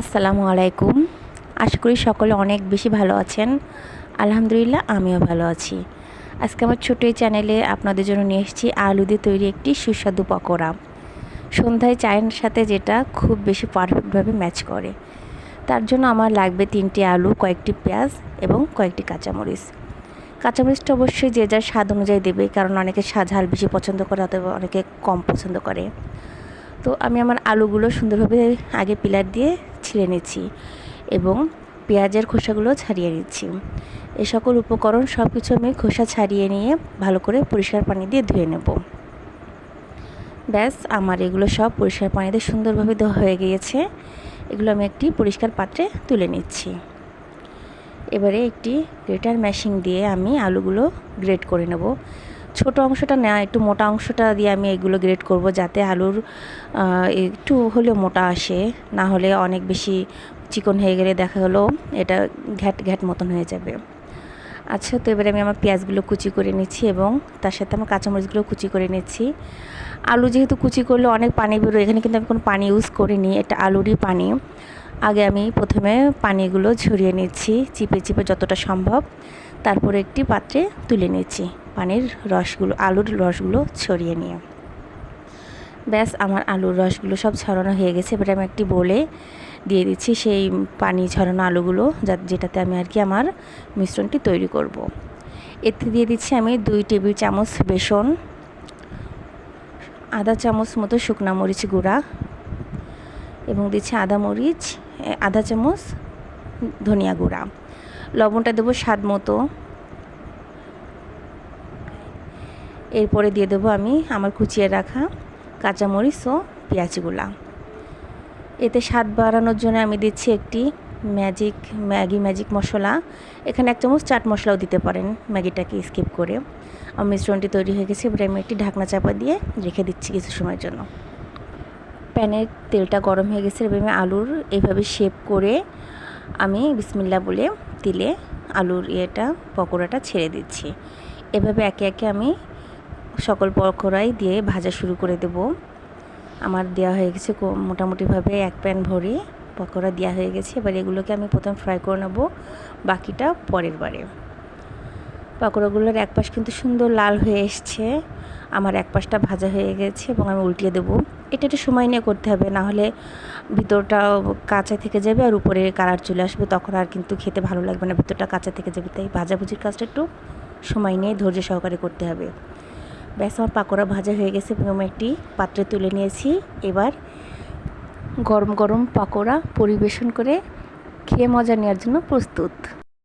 আসসালামু আলাইকুম। আশা করি সকলে অনেক বেশি ভালো আছেন। আলহামদুলিল্লাহ আমিও ভালো আছি। আজকে আমার ছোট্ট এই চ্যানেলে আপনাদের জন্য নিয়ে এসেছি আলু দিয়ে তৈরি একটি সুস্বাদু পকোড়া। সন্ধ্যায় চায়ের সাথে যেটা খুব বেশি পারফেক্টভাবে ম্যাচ করে। তার জন্য আমার লাগবে 3টি আলু, কয়েকটি পেঁয়াজ এবং কয়েকটি কাঁচামরিচ। কাঁচামরিচটা অবশ্যই যে যার স্বাদ অনুযায়ী দেবে, কারণ অনেকে ঝাল বেশি পছন্দ করে অথবা অনেকে কম পছন্দ করে। তো আমি আমার আলুগুলো সুন্দরভাবে আগে পিলার দিয়ে ছিলে নিচ্ছি এবং পেঁয়াজের খোসাগুলো ছাড়িয়ে নিচ্ছি। এই সকল উপকরণ সব কিছু আমি খোসা ছাড়িয়ে নিয়ে ভালো করে পরিষ্কার পানি দিয়ে ধুয়ে নেব। ব্যাস, আমার এগুলো সব পরিষ্কার পানি দিয়ে সুন্দরভাবে ধোয়া হয়ে গিয়েছে। এগুলো আমি একটি পরিষ্কার পাত্রে তুলে নিচ্ছি। এবারে একটি গ্রেটার মেশিন দিয়ে আমি আলুগুলো গ্রেট করে নেব। ছোট অংশটা না, একটু মোটা অংশটা দিয়ে আমি এগুলো গ্রেট করব, যাতে আলুর একটু হলেও মোটা আসে। না হলে অনেক বেশি চিকন হয়ে গেলে দেখা হলো এটা ঘ্যাট ঘ্যাট মতন হয়ে যাবে। আচ্ছা, তো এবারে আমি আমার পেঁয়াজগুলো কুচি করে নিচ্ছি এবং তার সাথে আমার কাঁচামরিচগুলো কুচি করে নিচ্ছি। আলু যেহেতু কুচি করলে অনেক পানি বেরোয়, এখানে কিন্তু আমি কোনো পানি ইউজ করিনি, এটা আলুরই পানি। আগে আমি প্রথমে পানিগুলো ঝরিয়ে নিচ্ছি চিপে চিপে যতটা সম্ভব, তারপরে একটি পাত্রে তুলে নিচ্ছি পানির রসগুলো, আলুর রসগুলো ছড়িয়ে নিয়ে। ব্যাস, আমার আলুর রসগুলো সব ছড়ানো হয়ে গেছে। এবারে আমি একটি বোলে দিয়ে দিচ্ছি সেই পানি ছড়ানো আলুগুলো, যেটাতে আমি আমার মিশ্রণটি তৈরি করব। এতে দিয়ে দিচ্ছি আমি 2 টেবিল চামচ বেসন, আধা চামচ মতো শুকনা মরিচ গুঁড়া এবং দিচ্ছি আধা চামচ ধনিয়া গুঁড়া। লবণটা দেবো স্বাদ মতো। এরপরে দিয়ে দেবো আমি আমার কুচিয়ে রাখা কাঁচামরিচ ও পেঁয়াজগুলা। এতে স্বাদ বাড়ানোর জন্য আমি দিচ্ছি একটি ম্যাগি ম্যাজিক মশলা। এখানে 1 চামচ চাট মশলাও দিতে পারেন, ম্যাগিটাকে স্কিপ করে। আমার মিশ্রণটি তৈরি হয়ে গেছে। এবারে আমি একটি ঢাকনা চাপা দিয়ে রেখে দিচ্ছি কিছু সময়ের জন্য। প্যানের তেলটা গরম হয়ে গেছে। এবার আমি আলুর এইভাবে শেপ করে আমি বিসমিল্লাহ বলে দিলে আলুর পকোড়াটা ছেড়ে দিচ্ছি। এভাবে একে একে আমি সকল পকোড়াই দিয়ে ভাজা শুরু করে দেব। আমার দেওয়া হয়ে গেছে মোটামুটিভাবে 1 প্যান ভরে পকোড়া দেওয়া হয়ে গেছে। এবার এগুলোকে আমি প্রথমে ফ্রাই করে নেব, বাকিটা পরের বারে। পকোড়াগুলোর এক পাশ কিন্তু সুন্দর লাল হয়ে এসছে। আমার এক পাশটা ভাজা হয়ে গেছে এবং আমি উল্টিয়ে দেবো। এটা একটু সময় নিয়ে করতে হবে, না হলে ভিতরটা কাঁচা থেকে যাবে আর উপরে কালার চলে আসবে, তখন আর কিন্তু খেতে ভালো লাগবে না, ভিতরটা কাঁচা থেকে যাবে। তাই ভাজাভুজির কাজটা একটু সময় নিয়ে ধৈর্য সহকারে করতে হবে। ব্যাস, আমার পকোড়া ভাজা হয়ে গেছে এবং আমি একটি পাত্রে তুলে নিয়েছি। এবার গরম গরম পকোড়া পরিবেশন করে খেয়ে মজা নেওয়ার জন্য প্রস্তুত।